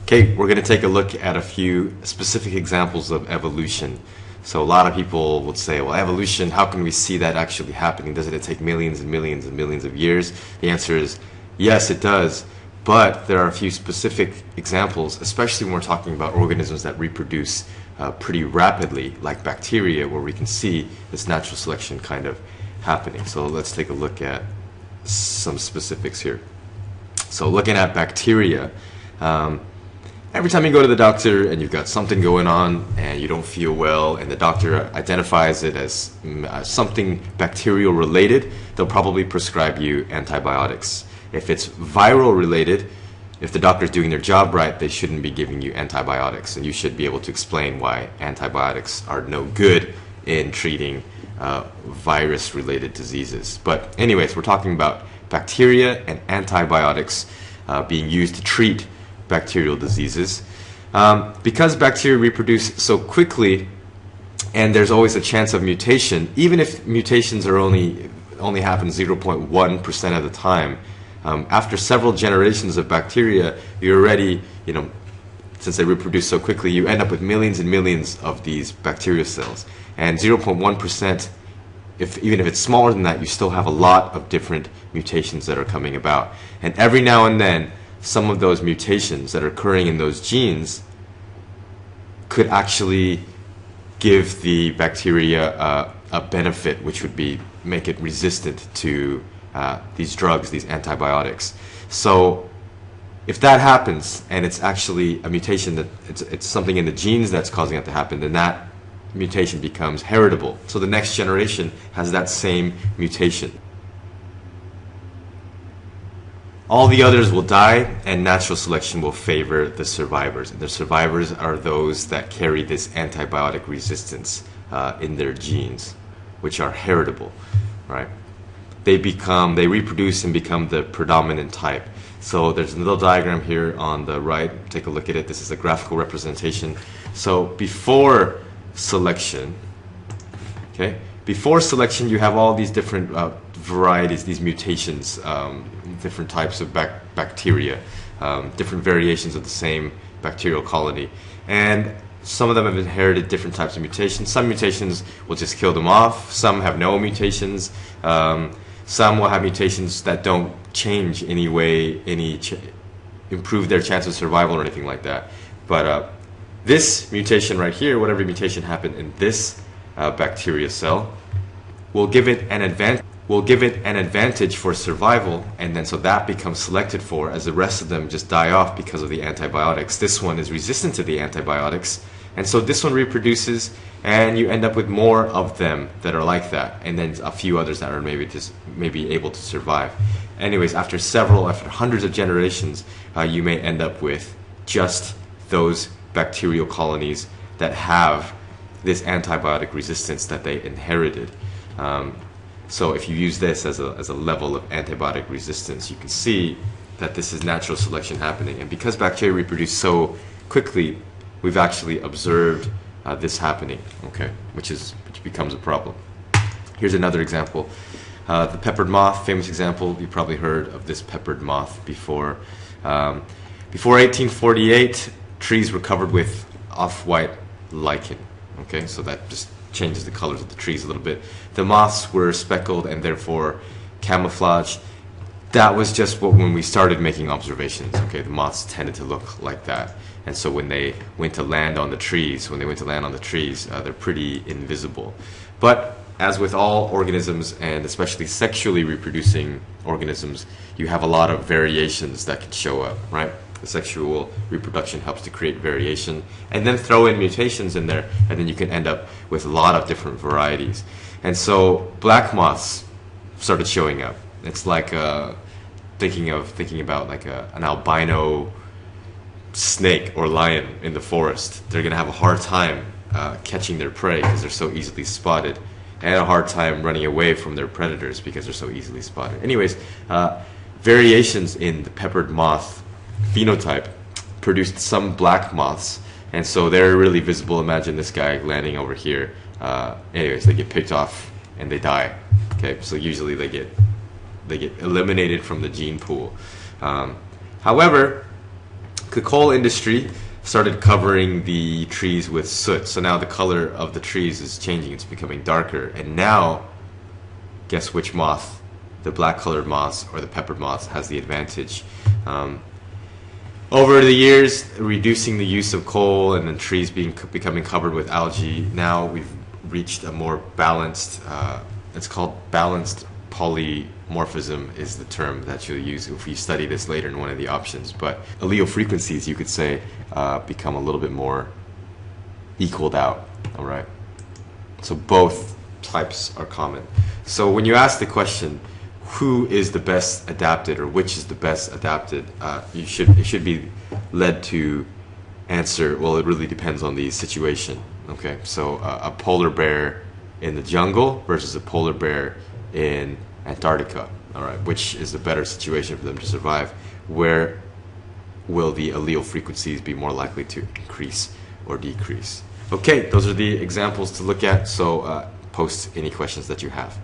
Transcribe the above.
Okay, we're going to take a look at a few specific examples of evolution. So a lot of people would say, well, evolution, how can we see that actually happening? Doesn't it take millions and millions and millions of years? The answer is yes, it does. But there are a few specific examples, especially when we're talking about organisms that reproduce pretty rapidly, like bacteria, where we can see this natural selection kind of happening. So let's take a look at some specifics here. So looking at bacteria, every time you go to the doctor and you've got something going on and you don't feel well and the doctor identifies it as something bacterial related, they'll probably prescribe you antibiotics. If it's viral related, if the doctor's doing their job right, they shouldn't be giving you antibiotics, and you should be able to explain why antibiotics are no good in treating virus related diseases. But anyways, we're talking about bacteria and antibiotics being used to treat bacterial diseases. Because bacteria reproduce so quickly and there's always a chance of mutation, even if mutations are only happen 0.1% of the time, after several generations of bacteria, you're already, since they reproduce so quickly, you end up with millions and millions of these bacterial cells. And 0.1%, even if it's smaller than that, you still have a lot of different mutations that are coming about. And every now and then, some of those mutations that are occurring in those genes could actually give the bacteria a benefit, which would be make it resistant to these drugs, these antibiotics. So if that happens and it's actually a mutation that it's something in the genes that's causing it to happen, then that mutation becomes heritable. So the next generation has that same mutation. All the others will die, and natural selection will favor the survivors. And the survivors are those that carry this antibiotic resistance in their genes, which are heritable, right? They reproduce and become the predominant type. So there's a little diagram here on the right. Take a look at it. This is a graphical representation. So before selection, you have all these different varieties, these mutations, different types of bacteria, different variations of the same bacterial colony. And some of them have inherited different types of mutations. Some mutations will just kill them off. Some have no mutations. Some will have mutations that don't change any way, improve their chance of survival or anything like that. But this mutation right here, whatever mutation happened in this bacteria cell, will give it an advantage for survival, and then so that becomes selected for, as the rest of them just die off because of the antibiotics. This one is resistant to the antibiotics, and so this one reproduces, and you end up with more of them that are like that, and then a few others that are maybe able to survive. Anyways, after hundreds of generations, you may end up with just those bacterial colonies that have this antibiotic resistance that they inherited. So if you use this as a level of antibiotic resistance, you can see that this is natural selection happening. And because bacteria reproduce so quickly, we've actually observed this happening, which becomes a problem. Here's another example. The peppered moth, famous example. You probably heard of this peppered moth before. Before 1848, trees were covered with off-white lichen. So that just changes the colors of the trees a little bit. The moths were speckled and therefore camouflaged. That was just when we started making observations. The moths tended to look like that. And so when they went to land on the trees, they're pretty invisible. But as with all organisms, and especially sexually reproducing organisms, you have a lot of variations that can show up, right? The sexual reproduction helps to create variation, and then throw in mutations in there, and then you can end up with a lot of different varieties. And so black moths started showing up. It's like thinking about like an albino snake or lion in the forest. They're gonna have a hard time catching their prey because they're so easily spotted, and a hard time running away from their predators because they're so easily spotted. Anyways, variations in the peppered moth phenotype produced some black moths, and so they're really visible. Imagine this guy landing over here. Anyways, they get picked off and they die. So usually they get eliminated from the gene pool. However, the coal industry started covering the trees with soot. So now the color of the trees is changing. It's becoming darker. And now, guess which moth, the black-colored moths or the peppered moths, has the advantage. Over the years, reducing the use of coal and then trees becoming covered with algae, now we've reached a more balanced, it's called balanced polymorphism is the term that you'll use if you study this later in one of the options. But allele frequencies, you could say, become a little bit more equaled out, all right? So both types are common. So when you ask the question, who is the best adapted or which is the best adapted, it should be led to answer, well, it really depends on the situation, okay? So a polar bear in the jungle versus a polar bear in Antarctica, all right? Which is the better situation for them to survive? Where will the allele frequencies be more likely to increase or decrease? Okay, those are the examples to look at, so post any questions that you have.